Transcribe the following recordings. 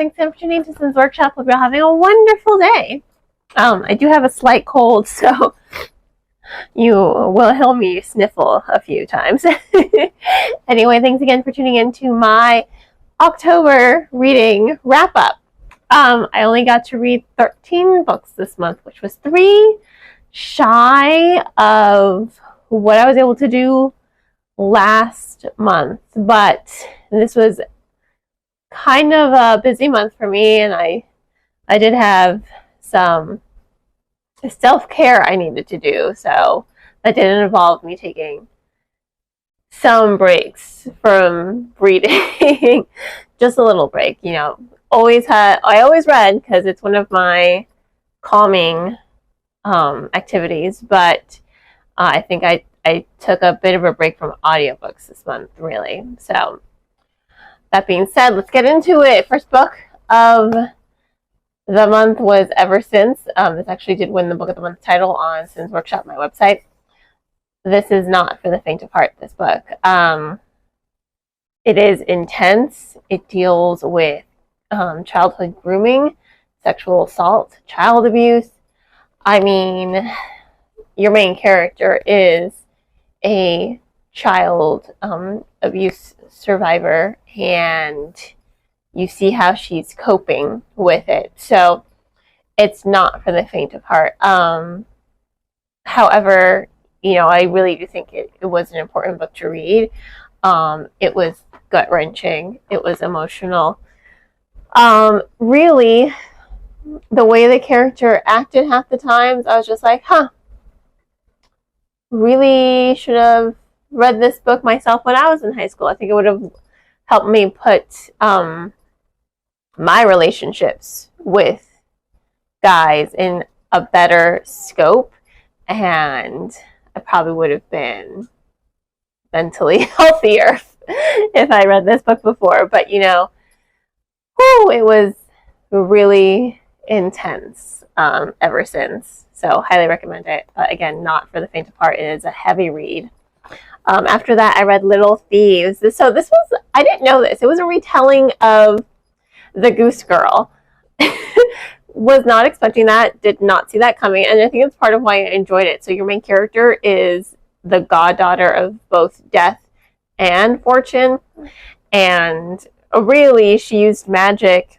Thanks again for tuning into Sin's Workshop. Hope you're having a wonderful day. I do have a slight cold, so you will hear me sniffle a few times. Anyway, thanks again for tuning into my October reading wrap-up. I only got to read 13 books this month, which was 3 shy of what I was able to do last month, but this was kind of a busy month for me, and I did have some self-care I needed to do, so that did involve me taking some breaks from reading. Just a little break, you know. I always read because it's one of my calming activities, but I think I took a bit of a break from audiobooks this month, really. So that being said, let's get into it. First book of the month was Ever Since. This actually did win the Book of the Month title on Sin's Workshop, my website. This is not for the faint of heart, this book. It is intense. It deals with childhood grooming, sexual assault, child abuse. I mean, your main character is a child abuse survivor, and you see how she's coping with it. So it's not for the faint of heart. However, you know, I really do think it was an important book to read. It was gut-wrenching. It was emotional. Really, the way the character acted half the times, I was just like, really should have read this book myself when I was in high school. I think it would have helped me put my relationships with guys in a better scope, and I probably would have been mentally healthier if I read this book before. But, you know, it was really intense ever since. So highly recommend it. But again, not for the faint of heart. It is a heavy read. After that, I read Little Thieves. So this was, I didn't know this. It was a retelling of The Goose Girl. Was not expecting that. Did not see that coming. And I think it's part of why I enjoyed it. So your main character is the goddaughter of both Death and Fortune. And really, she used magic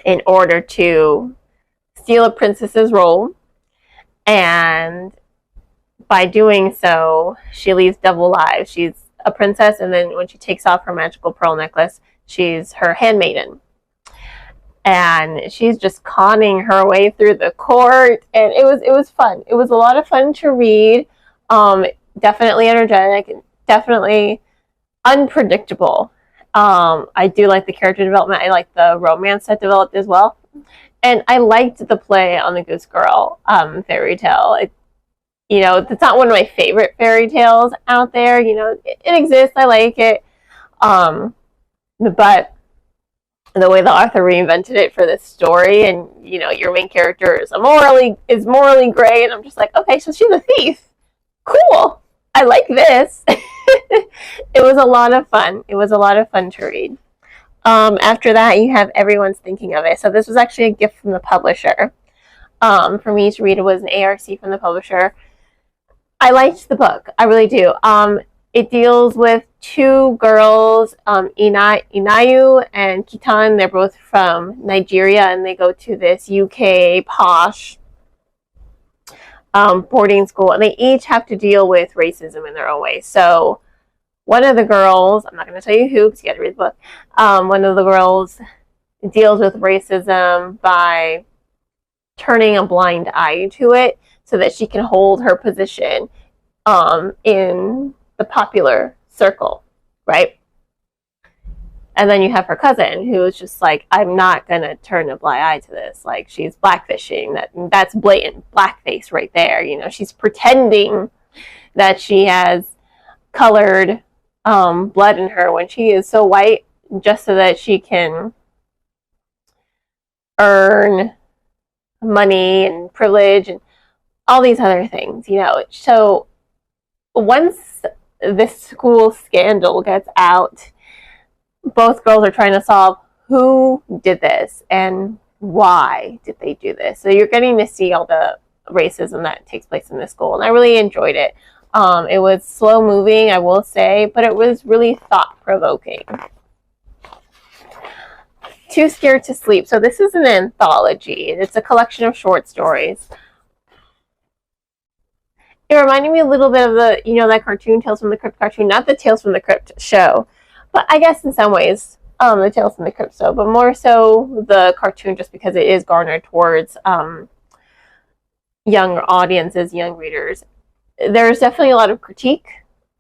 in order to steal a princess's role, and by doing so, she leads double lives. She's a princess, and then when she takes off her magical pearl necklace, she's her handmaiden. And she's just conning her way through the court, and it was fun. It was a lot of fun to read. Definitely energetic, definitely unpredictable. I do like the character development. I like the romance that developed as well. And I liked the play on the Goose Girl fairy tale. You know, it's not one of my favorite fairy tales out there. You know, it exists. I like it. But the way the author reinvented it for this story, and, you know, your main character is morally gray, and I'm just like, okay, so she's a thief. Cool. I like this. It was a lot of fun. It was a lot of fun to read. After that, you have Everyone's Thinking of It. So this was actually a gift from the publisher. For me to read, it was an ARC from the publisher. I liked the book. I really do. It deals with 2 girls, Inayu and Kitan. They're both from Nigeria, and they go to this UK posh boarding school, and they each have to deal with racism in their own way. So one of the girls, I'm not going to tell you who because you got to read the book, one of the girls deals with racism by turning a blind eye to it so that she can hold her position in the popular circle, right? And then you have her cousin who is just like, I'm not going to turn a blind eye to this. Like, she's blackfishing. That's blatant blackface right there. You know, she's pretending that she has colored blood in her when she is so white, just so that she can earn money and privilege and all these other things, you know. So once this school scandal gets out, both girls are trying to solve who did this and why did they do this. So you're getting to see all the racism that takes place in this school, and I really enjoyed it. It was slow moving, I will say, but it was really thought provoking. Too Scared to Sleep. So this is an anthology. It's a collection of short stories. It reminded me a little bit of the, that cartoon, Tales from the Crypt cartoon. Not the Tales from the Crypt show, but I guess in some ways, the Tales from the Crypt show, but more so the cartoon, just because it is garnered towards young audiences, young readers. There's definitely a lot of critique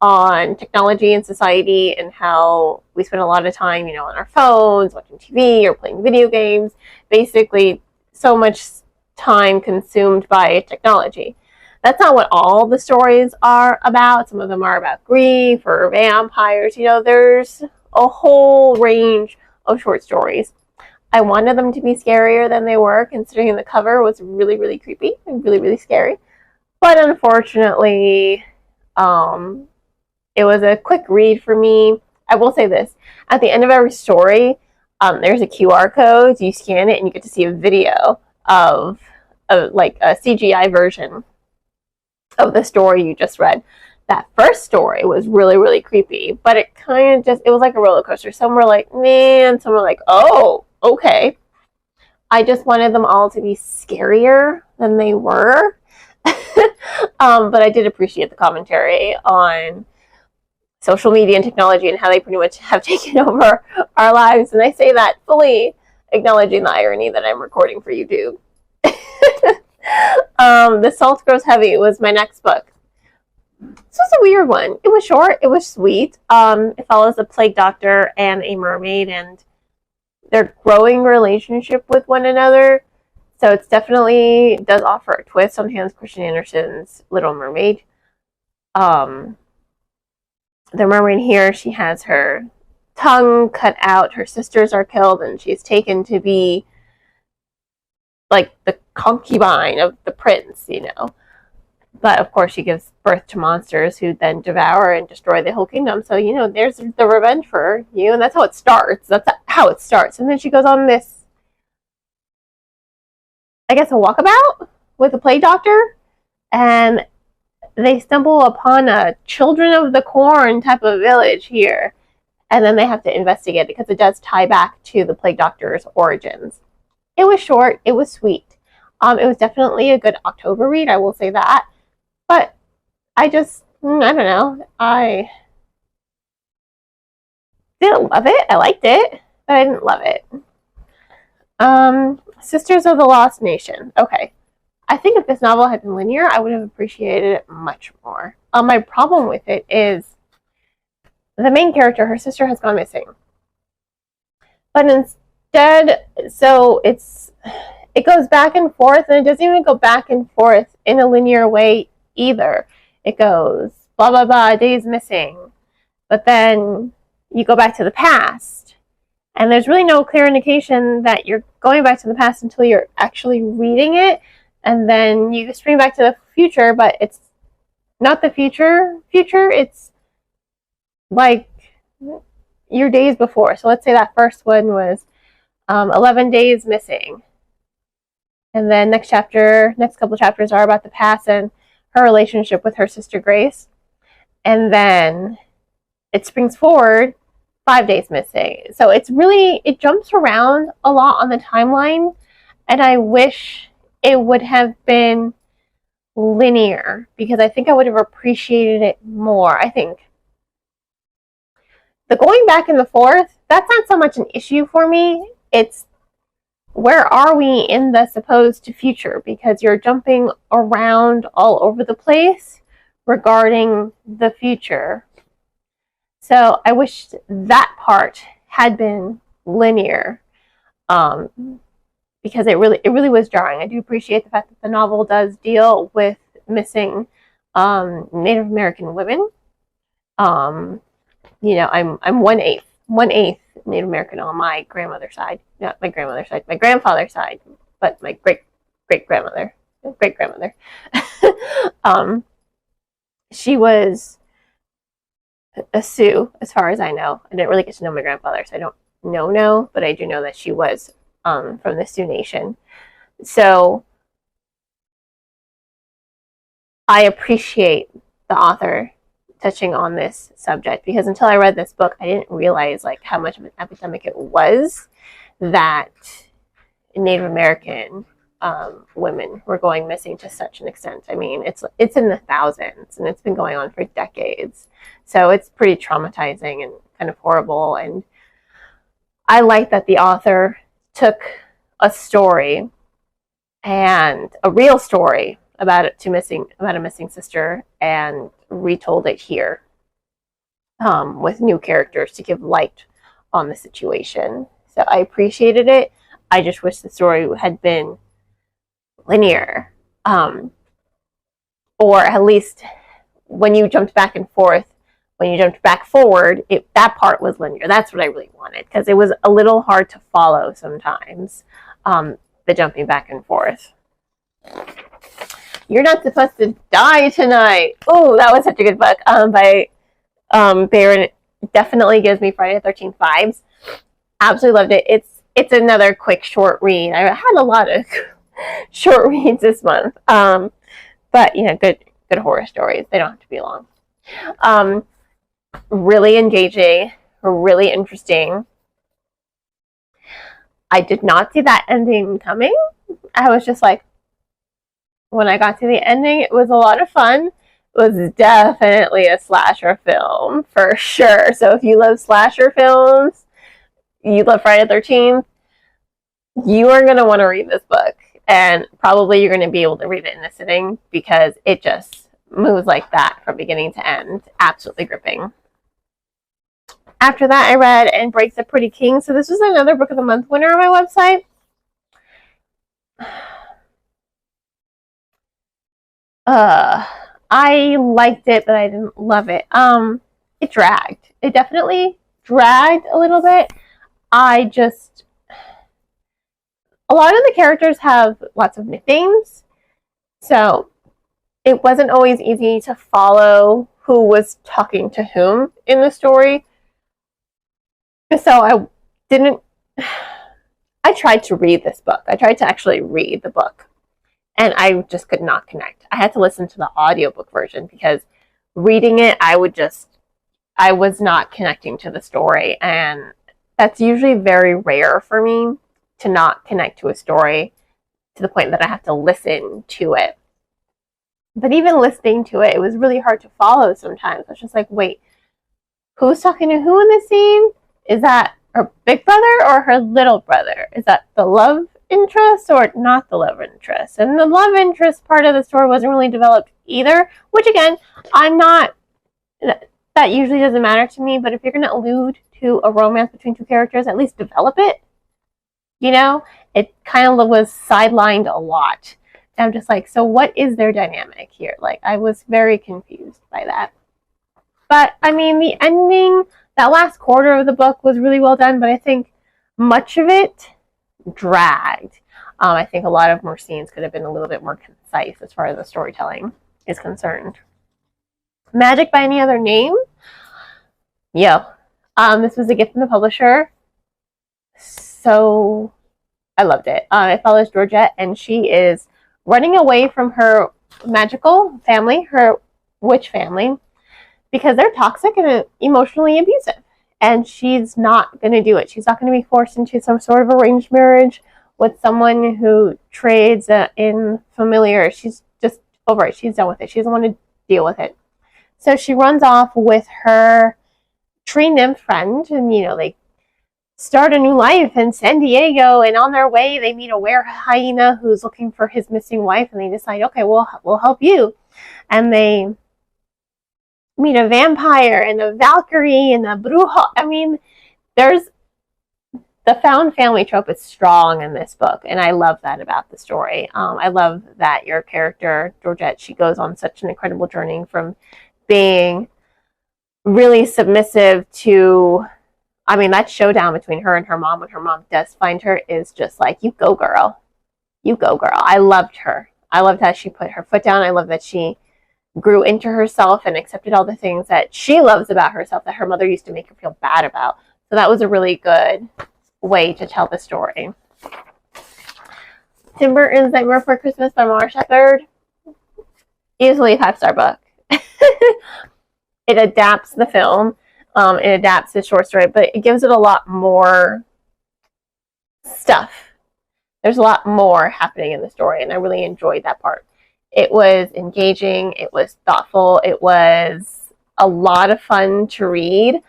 on technology and society and how we spend a lot of time, on our phones, watching TV or playing video games. Basically, so much time consumed by technology. That's not what all the stories are about. Some of them are about grief or vampires. There's a whole range of short stories. I wanted them to be scarier than they were, considering the cover was really, really creepy and really, really scary. But unfortunately, it was a quick read for me. I will say this. At the end of every story, there's a QR code. You scan it and you get to see a video of like a CGI version of the story you just read. That first story was really, really creepy, but it kind of it was like a roller coaster. Some were like, man, some were like, oh, okay. I just wanted them all to be scarier than they were. But I did appreciate the commentary on social media and technology and how they pretty much have taken over our lives. And I say that fully acknowledging the irony that I'm recording for YouTube. The Salt Grows Heavy was my next book. This was a weird one. It was short. It was sweet. It follows a plague doctor and a mermaid and their growing relationship with one another. So it's definitely does offer a twist on Hans Christian Andersen's Little Mermaid. The mermaid here, she has her tongue cut out. Her sisters are killed, and she's taken to be like the concubine of the prince, But of course, she gives birth to monsters who then devour and destroy the whole kingdom. So, there's the revenge for you, and that's how it starts. That's how it starts. And then she goes on this, I guess, a walkabout with a plague doctor, and they stumble upon a Children of the Corn type of village here, and then they have to investigate it because it does tie back to the plague doctor's origins. It was short. It was sweet. It was definitely a good October read, I will say that. But I don't know. I didn't love it. I liked it, but I didn't love it. Sisters of the Lost Nation. Okay. I think if this novel had been linear, I would have appreciated it much more. My problem with it is the main character, her sister, has gone missing. But instead, so it goes back and forth, and it doesn't even go back and forth in a linear way either. It goes blah, blah, blah, days missing. But then you go back to the past. And there's really no clear indication that you're going back to the past until you're actually reading it. And then you spring back to the future, but it's not the future. It's like your days before. So let's say that first one was 11 days missing. And then next couple chapters are about the past and her relationship with her sister Grace. And then it springs forward 5 days missing. So it jumps around a lot on the timeline. And I wish it would have been linear because I think I would have appreciated it more. I think the going back and the forth, that's not so much an issue for me. It's where are we in the supposed future, because you're jumping around all over the place regarding the future. So I wish that part had been linear. Because it really was jarring. I do appreciate the fact that the novel does deal with missing Native American women. I'm 1/8 Native American on my grandmother's side. Not my grandmother's side, my grandfather's side, but my great grandmother. She was a Sioux, as far as I know. I didn't really get to know my grandfather, so I don't no, but I do know that she was from the Sioux Nation. So I appreciate the author touching on this subject, because until I read this book, I didn't realize like how much of an epidemic it was that Native American women were going missing to such an extent. I mean, it's in the thousands, and it's been going on for decades. So it's pretty traumatizing and kind of horrible. And I like that the author took a story, and a real story about a missing sister, and retold it here with new characters to give light on the situation. So I appreciated it. I just wish the story had been linear, or at least when you jumped back and forth, when you jumped back forward, that part was linear. That's what I really wanted, because it was a little hard to follow sometimes, the jumping back and forth. You're Not Supposed to Die Tonight. Oh, that was such a good book by Barron. Definitely gives me Friday the 13th vibes. Absolutely loved it. It's another quick short read. I had a lot of short reads this month, but good horror stories. They don't have to be long. Really engaging, really interesting. I did not see that ending coming. I was just like, when I got to the ending, it was a lot of fun. It was definitely a slasher film, for sure. So if you love slasher films, you love Friday the 13th, you are going to want to read this book. And probably you're going to be able to read it in a sitting, because it just moves like that from beginning to end. Absolutely gripping. After that, I read And Breaks a Pretty King. So this was another Book of the Month winner on my website. I liked it, but I didn't love it. It dragged. It definitely dragged a little bit. A lot of the characters have lots of nicknames, so it wasn't always easy to follow who was talking to whom in the story. So I tried to read this book. I tried to actually read the book, and I just could not connect. I had to listen to the audiobook version, because reading it, I was not connecting to the story, and that's usually very rare for me, to not connect to a story to the point that I have to listen to it. But even listening to it, it was really hard to follow sometimes. I was just like, wait, who's talking to who in this scene? Is that her big brother or her little brother? Is that the love interest or not the love interest? And the love interest part of the story wasn't really developed either, which again, that usually doesn't matter to me, but if you're going to allude to a romance between two characters, at least develop it. It kind of was sidelined a lot. And I'm just like, so what is their dynamic here? Like, I was very confused by that. But, I mean, the ending, that last quarter of the book was really well done, but I think much of it dragged. I think a lot of more scenes could have been a little bit more concise as far as the storytelling is concerned. Magic by Any Other Name? This was a gift from the publisher. So I loved it. It follows Georgette, and she is running away from her magical family, her witch family, because they're toxic and emotionally abusive. And she's not going to do it. She's not going to be forced into some sort of arranged marriage with someone who trades in familiar. She's just over it. She's done with it. She doesn't want to deal with it. So she runs off with her tree nymph friend, and they start a new life in San Diego, and on their way they meet a were hyena who's looking for his missing wife, and they decide, okay, we'll help you. And they meet a vampire and a Valkyrie and a bruja. I mean, there's the found family trope is strong in this book, and I love that about the story. I love that your character, Georgette, she goes on such an incredible journey from being really submissive to, that showdown between her and her mom when her mom does find her is just like, you go girl. You go girl. I loved her. I loved how she put her foot down. I love that she grew into herself and accepted all the things that she loves about herself that her mother used to make her feel bad about. So that was a really good way to tell the story. Tim Burton's Nightmare Before Christmas by Mara Shepard. Easily a 5-star book. It adapts the film. It adapts the short story, but it gives it a lot more stuff. There's a lot more happening in the story, and I really enjoyed that part. It was engaging. It was thoughtful. It was a lot of fun to read.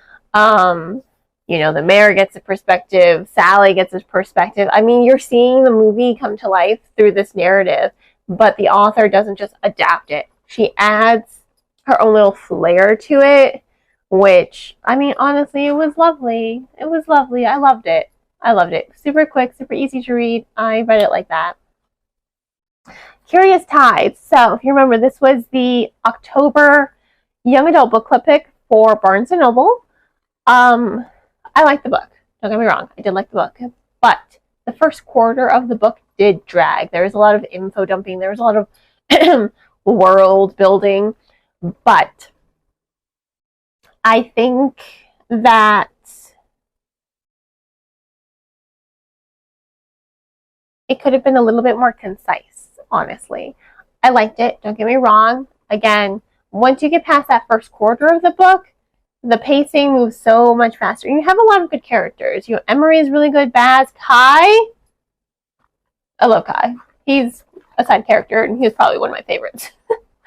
The mayor gets a perspective. Sally gets a perspective. I mean, you're seeing the movie come to life through this narrative, but the author doesn't just adapt it. She adds her own little flair to it, which, I mean, honestly, it was lovely. It was lovely. I loved it. Super quick, super easy to read. I read it like that. Curious Tides. So, if you remember, this was the October Young Adult Book Club pick for Barnes & Noble. I liked the book. Don't get me wrong. I did like the book. But the first quarter of the book did drag. There was a lot of info dumping. There was a lot of world building. But I think that it could have been a little bit more concise, honestly. I liked it. Don't get me wrong. Again, once you get past that first quarter of the book, the pacing moves so much faster. You have a lot of good characters. Emery is really good. Baz, Kai. I love Kai. He's a side character, and he was probably one of my favorites.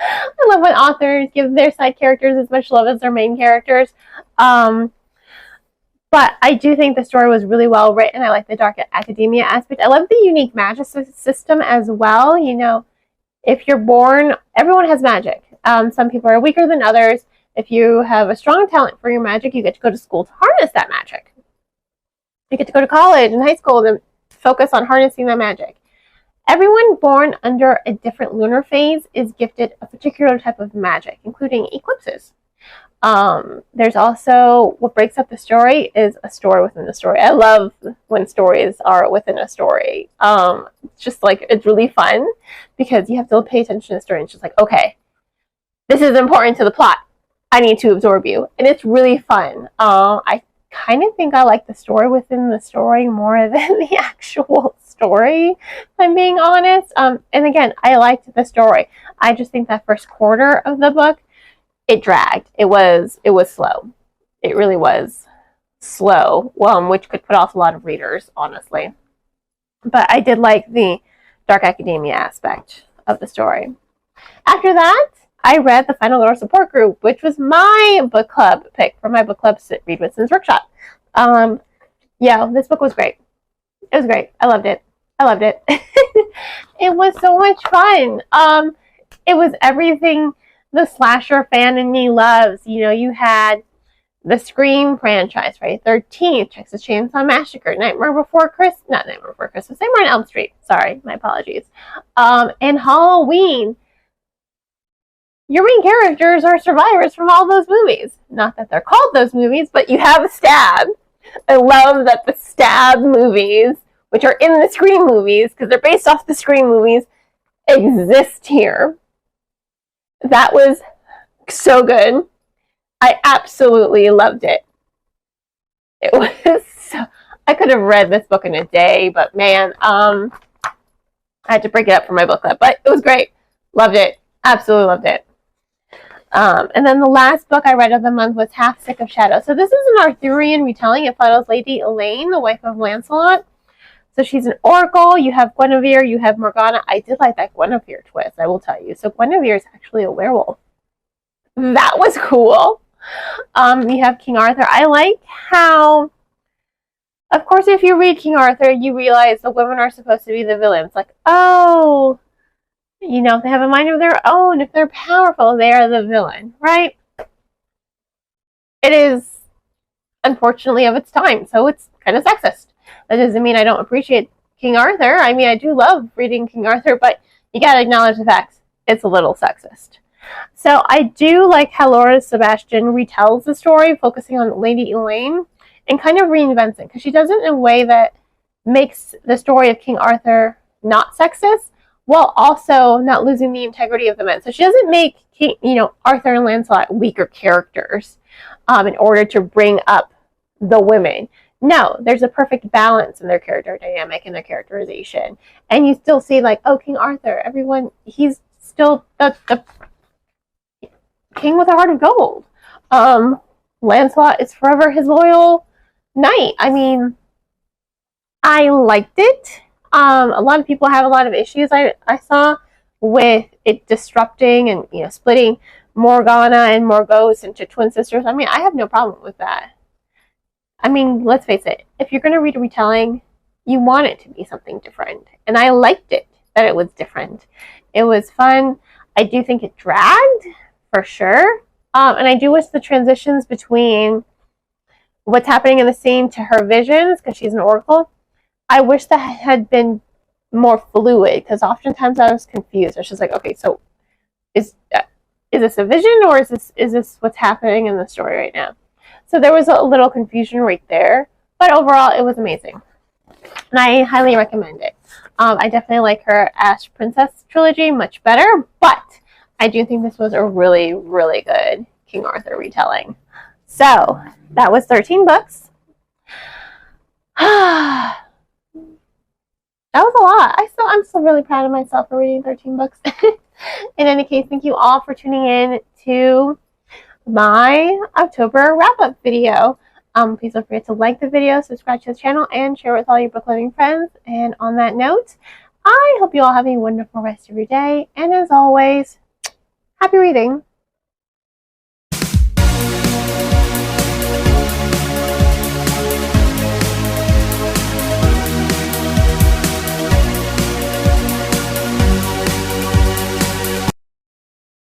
I love when authors give their side characters as much love as their main characters. But I do think the story was really well written. I like the dark academia aspect. I love the unique magic system as well. If you're born, everyone has magic. Some people are weaker than others. If you have a strong talent for your magic, you get to go to school to harness that magic. You get to go to college and high school to focus on harnessing that magic. Everyone born under a different lunar phase is gifted a particular type of magic, including eclipses. There's also, what breaks up the story is a story within the story. I love when stories are within a story. It's really fun because you have to pay attention to the story. And it's just like, okay, this is important to the plot. I need to absorb you. And it's really fun. I kind of think I like the story within the story more than the actual story, if I'm being honest. And again, I liked the story. I just think that first quarter of the book, it dragged. It was slow. It really was slow, which could put off a lot of readers, honestly. But I did like the dark academia aspect of the story. After that, I read The Final Girl Support Group, which was my book club pick for my book club Read with Sims workshop. This book was great. It was great. I loved it. It was so much fun. It was everything the slasher fan in me loves. You had the Scream franchise, Friday the 13th, Texas Chainsaw Massacre, Nightmare on Elm Street. Sorry, my apologies. And Halloween. Your main characters are survivors from all those movies. Not that they're called those movies, but you have Stab. I love that the Stab movies, which are in the Scream movies, because they're based off the Scream movies, exist here. That was so good. I absolutely loved it. It was I could have read this book in a day, but man, I had to break it up for my book club. But it was great. Loved it. Absolutely loved it. And then the last book I read of the month was Half Sick of Shadow. So this is an Arthurian retelling. It follows Lady Elaine, the wife of Lancelot. So she's an oracle. You have Guinevere. You have Morgana. I did like that Guinevere twist, I will tell you. So Guinevere is actually a werewolf. That was cool. You have King Arthur. I like how, of course, if you read King Arthur, you realize the women are supposed to be the villains. Like, oh, if they have a mind of their own, if they're powerful, they are the villain, right? It is, unfortunately, of its time, so it's kind of sexist. That doesn't mean I don't appreciate King Arthur. I mean, I do love reading King Arthur, but you gotta acknowledge the facts. It's a little sexist. So I do like how Laura Sebastian retells the story, focusing on Lady Elaine, and kind of reinvents it, because she does it in a way that makes the story of King Arthur not sexist, while also not losing the integrity of the men. So she doesn't make Arthur and Lancelot weaker characters in order to bring up the women. No, there's a perfect balance in their character dynamic and their characterization. And you still see, like, oh, King Arthur, everyone, he's still the king with a heart of gold. Lancelot is forever his loyal knight. I mean, I liked it. A lot of people have a lot of issues I saw with it disrupting and, you know, splitting Morgana and Morgause into twin sisters. I mean, I have no problem with that. I mean, let's face it, if you're going to read a retelling, you want it to be something different. And I liked it that it was different. It was fun. I do think it dragged, for sure. And I do wish the transitions between what's happening in the scene to her visions, because she's an oracle, I wish that had been more fluid, because oftentimes I was confused. I was just like, okay, so is this a vision, or is this what's happening in the story right now? So there was a little confusion right there, but overall it was amazing, and I highly recommend it. I definitely like her Ash Princess trilogy much better, but I do think this was a really, really good King Arthur retelling. So that was 13 books. That was a lot. I'm still really proud of myself for reading 13 books. In any case, thank you all for tuning in to my October wrap-up video. Please don't forget to like the video, subscribe to the channel, and share with all your book loving friends. And on that note, I hope you all have a wonderful rest of your day. And as always, happy reading.